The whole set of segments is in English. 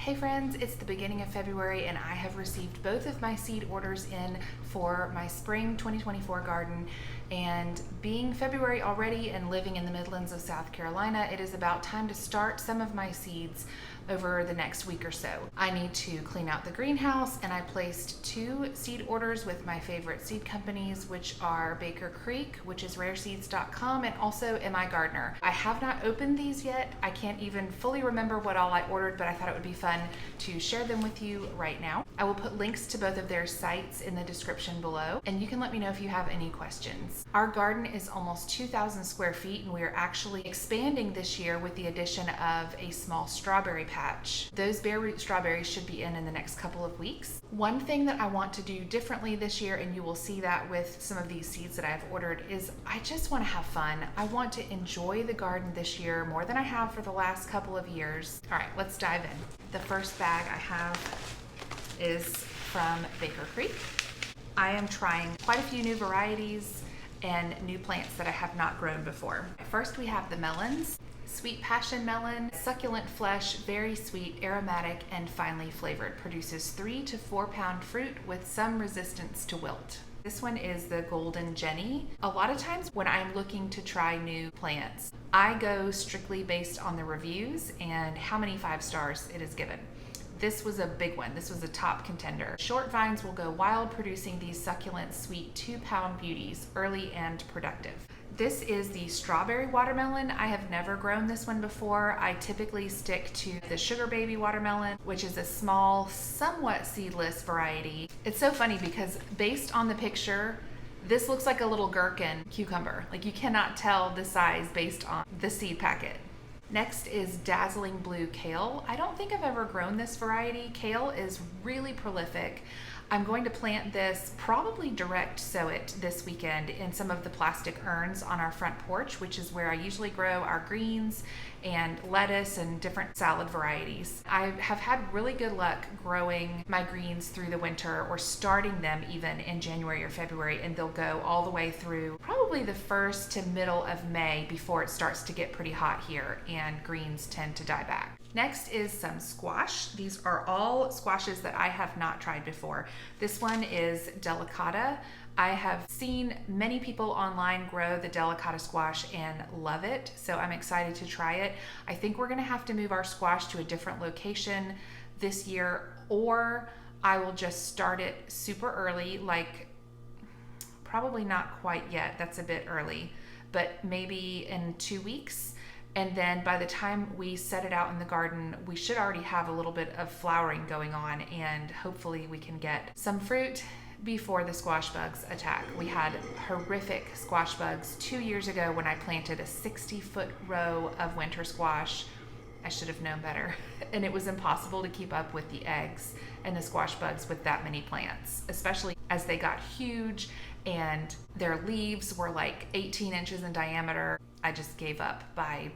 Hey friends, it's the beginning of February and I have received both of my seed orders in for my spring 2024 garden. And being February already and living in the Midlands of South Carolina, it is about time to start some of my seeds over the next week or so. I need to clean out the greenhouse, and I placed 2 seed orders with my favorite seed companies, which are Baker Creek, which is rareseeds.com, and also MI Gardener. I have not opened these yet. I can't even fully remember what all I ordered, but I thought it would be fun to share them with you right now. I will put links to both of their sites in the description below, and you can let me know if you have any questions. Our garden is almost 2,000 square feet, and we are actually expanding this year with the addition of a small strawberry patch. Those bare root strawberries should be in the next couple of weeks. One thing that I want to do differently this year, and you will see that with some of these seeds that I've ordered, is I just want to have fun. I want to enjoy the garden this year more than I have for the last couple of years. All right, let's dive in. The first bag I have is from Baker Creek. I am trying quite a few new varieties and new plants that I have not grown before. First, we have the melons. Sweet passion melon, succulent flesh, very sweet, aromatic, and finely flavored. Produces 3 to 4 pound fruit with some resistance to wilt. This one is the Golden Jenny. A lot of times when I'm looking to try new plants, I go strictly based on the reviews and how many 5 stars it is given. This was a big one. This was a top contender. Short vines will go wild, producing these succulent, sweet 2 pound beauties, early and productive. This is the strawberry watermelon. I have never grown this one before. I typically stick to the sugar baby watermelon, which is a small, somewhat seedless variety. It's so funny because based on the picture, this looks like a little gherkin cucumber. Like, you cannot tell the size based on the seed packet. Next is dazzling blue kale. I don't think I've ever grown this variety. Kale is really prolific. I'm going to plant this, probably direct sow it this weekend in some of the plastic urns on our front porch, which is where I usually grow our greens and lettuce and different salad varieties. I have had really good luck growing my greens through the winter, or starting them even in January or February, and they'll go all the way through probably the first to middle of May before it starts to get pretty hot here and greens tend to die back. Next is some squash. These are all squashes that I have not tried before. This one is delicata. I have seen many people online grow the delicata squash and love it, so I'm excited to try it. I think we're gonna have to move our squash to a different location this year, or I will just start it super early, like probably not quite yet, that's a bit early, but maybe in 2 weeks. And then by the time we set it out in the garden, we should already have a little bit of flowering going on, and hopefully we can get some fruit before the squash bugs attack. We had horrific squash bugs 2 years ago when I planted a 60-foot row of winter squash. I should have known better. And it was impossible to keep up with the eggs and the squash bugs with that many plants, especially as they got huge and their leaves were like 18 inches in diameter. I just gave up by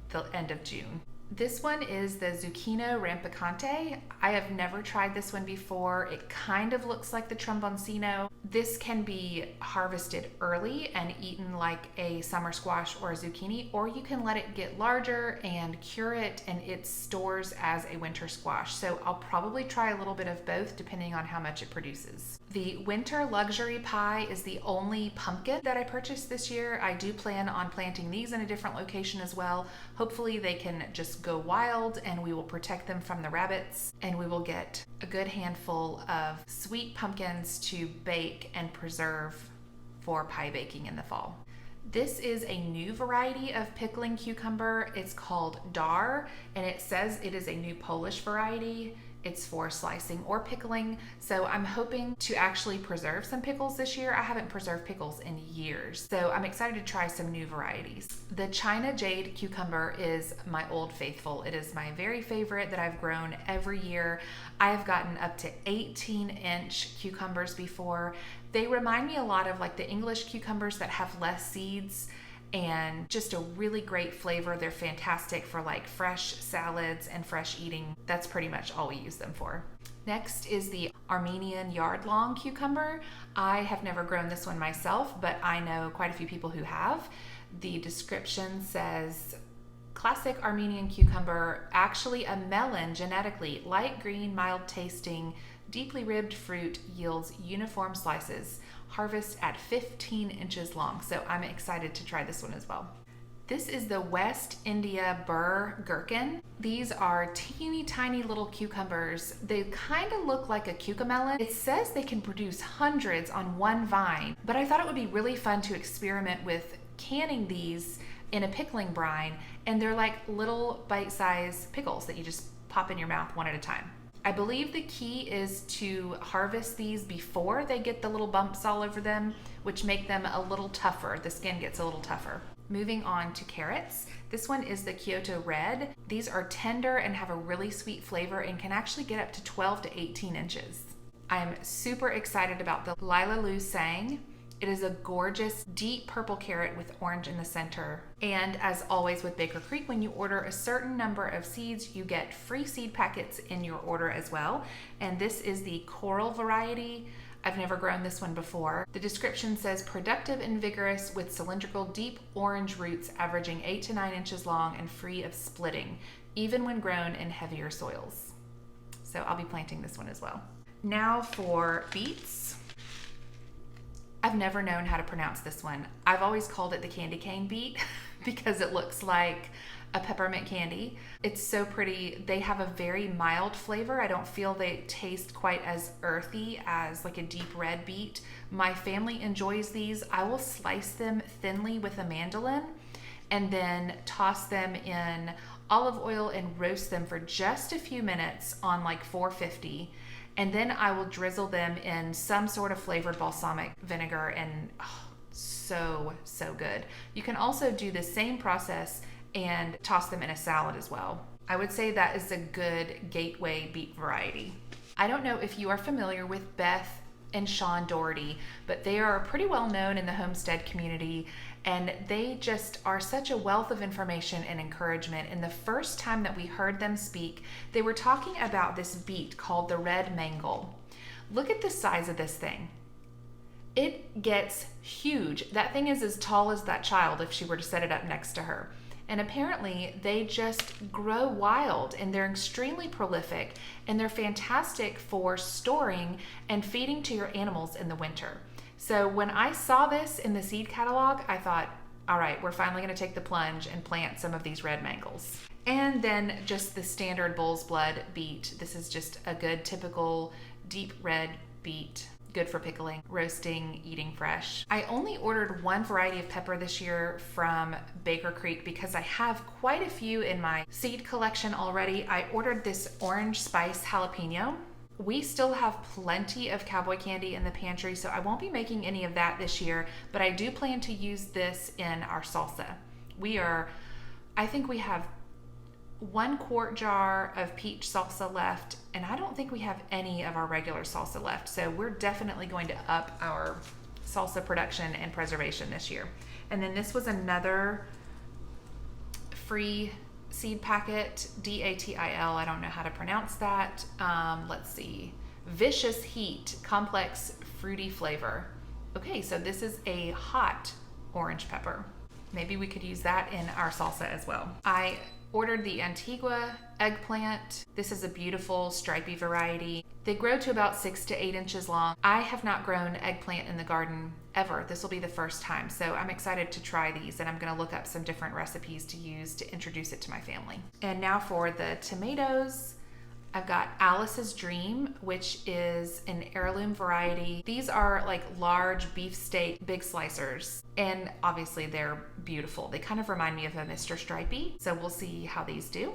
the end of June. This one is the Zucchino Rampicante. I have never tried this one before. It kind of looks like the Tromboncino. This can be harvested early and eaten like a summer squash or a zucchini, or you can let it get larger and cure it, and it stores as a winter squash. So I'll probably try a little bit of both depending on how much it produces. The Winter Luxury Pie is the only pumpkin that I purchased this year. I do plan on planting these in a different location as well. Hopefully they can just go wild and we will protect them from the rabbits, and we will get a good handful of sweet pumpkins to bake and preserve for pie baking in the fall. This is a new variety of pickling cucumber. It's called Dar, and it says it is a new Polish variety. It's for slicing or pickling, so I'm hoping to actually preserve some pickles this year. I haven't preserved pickles in years, so I'm excited to try some new varieties. The China Jade cucumber is my old faithful. It is my very favorite that I've grown every year. I have gotten up to 18-inch cucumbers before. They remind me a lot of like the English cucumbers that have less seeds, and just a really great flavor. They're fantastic for like fresh salads and fresh eating. That's pretty much all we use them for. Next is the Armenian yard-long cucumber. I have never grown this one myself, but I know quite a few people who have. The description says classic Armenian cucumber, actually a melon genetically, light green, mild tasting, deeply ribbed fruit yields uniform slices. Harvest at 15 inches long. So I'm excited to try this one as well. This is the West India Burr Gherkin. These are teeny tiny little cucumbers. They kind of look like a cucamelon. It says they can produce hundreds on one vine, but I thought it would be really fun to experiment with canning these in a pickling brine, and they're like little bite-sized pickles that you just pop in your mouth one at a time. I believe the key is to harvest these before they get the little bumps all over them, which make them a little tougher. The skin gets a little tougher. Moving on to carrots. This one is the Kyoto Red. These are tender and have a really sweet flavor and can actually get up to 12 to 18 inches. I'm super excited about the Lila Lu Sang. It is a gorgeous deep purple carrot with orange in the center. And as always with Baker Creek, when you order a certain number of seeds, you get free seed packets in your order as well. And this is the coral variety. I've never grown this one before. The description says productive and vigorous with cylindrical deep orange roots averaging 8 to 9 inches long and free of splitting, even when grown in heavier soils. So I'll be planting this one as well. Now for beets. I've never known how to pronounce this one. I've always called it the candy cane beet because it looks like a peppermint candy. It's so pretty. They have a very mild flavor. I don't feel they taste quite as earthy as like a deep red beet. My family enjoys these. I will slice them thinly with a mandolin and then toss them in olive oil and roast them for just a few minutes on like 450. And then I will drizzle them in some sort of flavored balsamic vinegar, and so good. You can also do the same process and toss them in a salad as well. I would say that is a good gateway beet variety. I don't know if you are familiar with Beth and Sean Doherty, but they are pretty well known in the homestead community, and they just are such a wealth of information and encouragement. And the first time that we heard them speak, they were talking about this beet called the red mangle. Look at the size of this thing. It gets huge. That thing is as tall as that child if she were to set it up next to her. And apparently they just grow wild, and they're extremely prolific, and they're fantastic for storing and feeding to your animals in the winter. So when I saw this in the seed catalog, I thought, all right, we're finally going to take the plunge and plant some of these red mangles. And then just the standard bull's blood beet. This is just a good typical deep red beet. Good for pickling, roasting, eating fresh. I only ordered one variety of pepper this year from Baker Creek because I have quite a few in my seed collection already. I ordered this orange spice jalapeno. We still have plenty of cowboy candy in the pantry, so I won't be making any of that this year, but I do plan to use this in our salsa. I think we have 1 quart jar of peach salsa left, and I don't think we have any of our regular salsa left. So we're definitely going to up our salsa production and preservation this year. And then this was another free seed packet, DATIL. I don't know how to pronounce that. Let's see. Vicious Heat, complex fruity flavor. Okay, so this is a hot orange pepper. Maybe we could use that in our salsa as well. I ordered the Antigua eggplant. This is a beautiful stripy variety. They grow to about 6 to 8 inches long. I have not grown eggplant in the garden ever. This will be the first time. So I'm excited to try these, and I'm gonna look up some different recipes to use to introduce it to my family. And now for the tomatoes. I've got Alice's Dream, which is an heirloom variety. These are like large beefsteak, big slicers, and obviously they're beautiful. They kind of remind me of a Mr. Stripey, so we'll see how these do.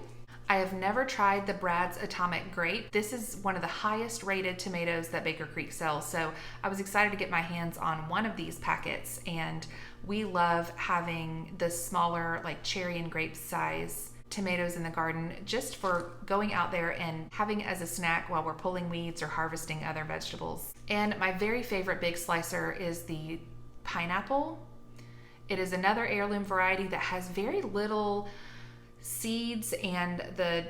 I have never tried the Brad's Atomic Grape. This is one of the highest rated tomatoes that Baker Creek sells, so I was excited to get my hands on one of these packets, and we love having the smaller, like cherry and grape size tomatoes in the garden, just for going out there and having it as a snack while we're pulling weeds or harvesting other vegetables. And my very favorite big slicer is the pineapple. It is another heirloom variety that has very little seeds, and the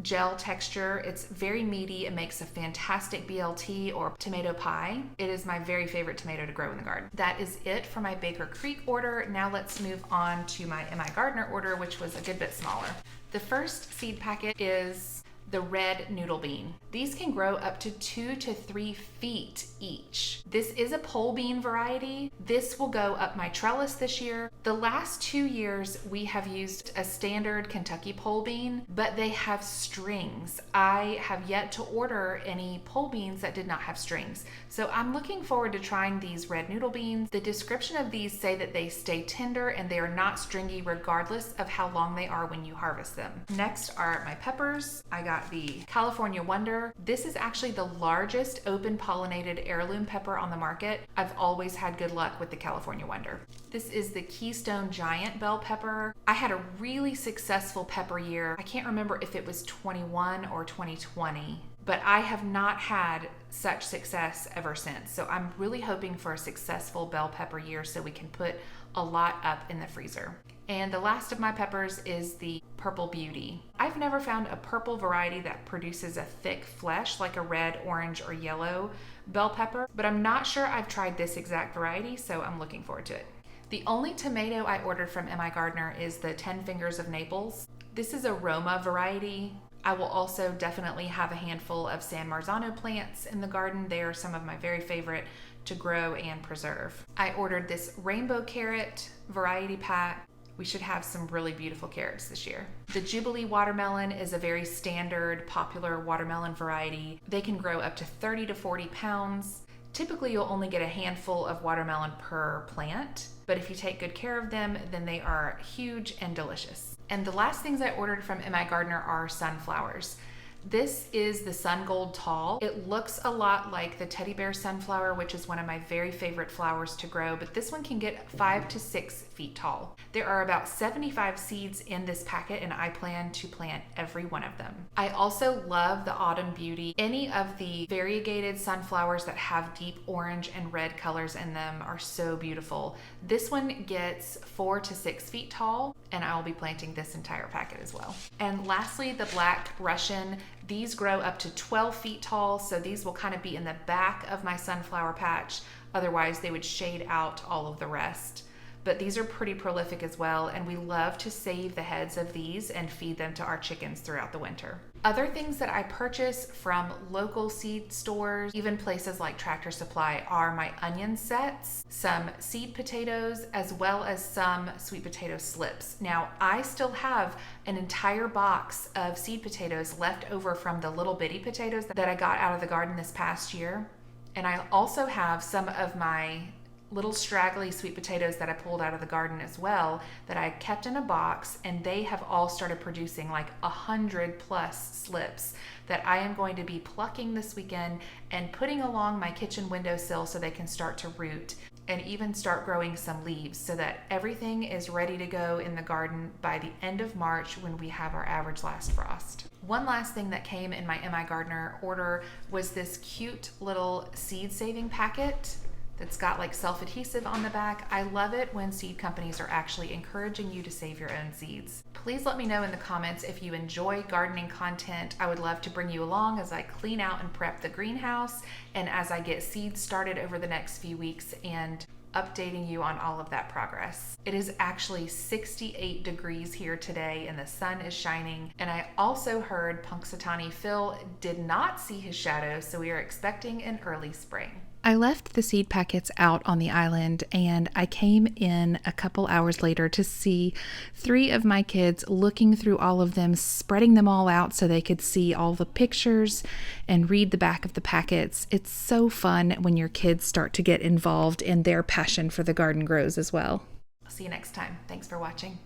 gel texture. It's very meaty. It makes a fantastic BLT or tomato pie. It is my very favorite tomato to grow in the garden. That is it for my Baker Creek order. Now let's move on to my M.I. Gardner order, which was a good bit smaller. The first seed packet is the red noodle bean. These can grow up to 2 to 3 feet each. This is a pole bean variety. This will go up my trellis this year. The last 2 years we have used a standard Kentucky pole bean, but they have strings. I have yet to order any pole beans that did not have strings. So I'm looking forward to trying these red noodle beans. The description of these say that they stay tender and they are not stringy regardless of how long they are when you harvest them. Next are my peppers. I got the California Wonder. This is actually the largest open pollinated heirloom pepper on the market. I've always had good luck with the California Wonder. This is the Keystone Giant bell pepper. I had a really successful pepper year. I can't remember if it was 21 or 2020, but I have not had such success ever since. So I'm really hoping for a successful bell pepper year so we can put a lot up in the freezer. And the last of my peppers is the Purple Beauty. I've never found a purple variety that produces a thick flesh like a red, orange, or yellow bell pepper, but I'm not sure I've tried this exact variety, so I'm looking forward to it. The only tomato I ordered from M.I. Gardner is the 10 Fingers of Naples. This is a Roma variety. I will also definitely have a handful of San Marzano plants in the garden. They are some of my very favorite to grow and preserve. I ordered this rainbow carrot variety pack. We should have some really beautiful carrots this year. The Jubilee watermelon is a very standard, popular watermelon variety. They can grow up to 30 to 40 pounds. Typically, you'll only get a handful of watermelon per plant, but if you take good care of them, then they are huge and delicious. And the last things I ordered from M.I. Gardner are sunflowers. This is the Sun Gold Tall. It looks a lot like the teddy bear sunflower, which is one of my very favorite flowers to grow, but this one can get 5 to 6 feet tall. There are about 75 seeds in this packet, and I plan to plant every one of them. I also love the Autumn Beauty. Any of the variegated sunflowers that have deep orange and red colors in them are so beautiful. This one gets 4 to 6 feet tall, and I will be planting this entire packet as well. And lastly, the Black Russian. These grow up to 12 feet tall, so these will kind of be in the back of my sunflower patch. Otherwise, they would shade out all of the rest. But these are pretty prolific as well, and we love to save the heads of these and feed them to our chickens throughout the winter. Other things that I purchase from local seed stores, even places like Tractor Supply, are my onion sets, some seed potatoes, as well as some sweet potato slips. Now, I still have an entire box of seed potatoes left over from the little bitty potatoes that I got out of the garden this past year. And I also have some of my little straggly sweet potatoes that I pulled out of the garden as well that I kept in a box, and they have all started producing like 100+ slips that I am going to be plucking this weekend and putting along my kitchen windowsill so they can start to root and even start growing some leaves so that everything is ready to go in the garden by the end of March when we have our average last frost. One last thing that came in my M.I. Gardner order was this cute little seed saving packet that's got like self-adhesive on the back. I love it when seed companies are actually encouraging you to save your own seeds. Please let me know in the comments if you enjoy gardening content. I would love to bring you along as I clean out and prep the greenhouse and as I get seeds started over the next few weeks and updating you on all of that progress. It is actually 68 degrees here today and the sun is shining. And I also heard Punxsutawney Phil did not see his shadow, so we are expecting an early spring. I left the seed packets out on the island and I came in a couple hours later to see 3 of my kids looking through all of them, spreading them all out so they could see all the pictures and read the back of the packets. It's so fun when your kids start to get involved and their passion for the garden grows as well. I'll see you next time. Thanks for watching.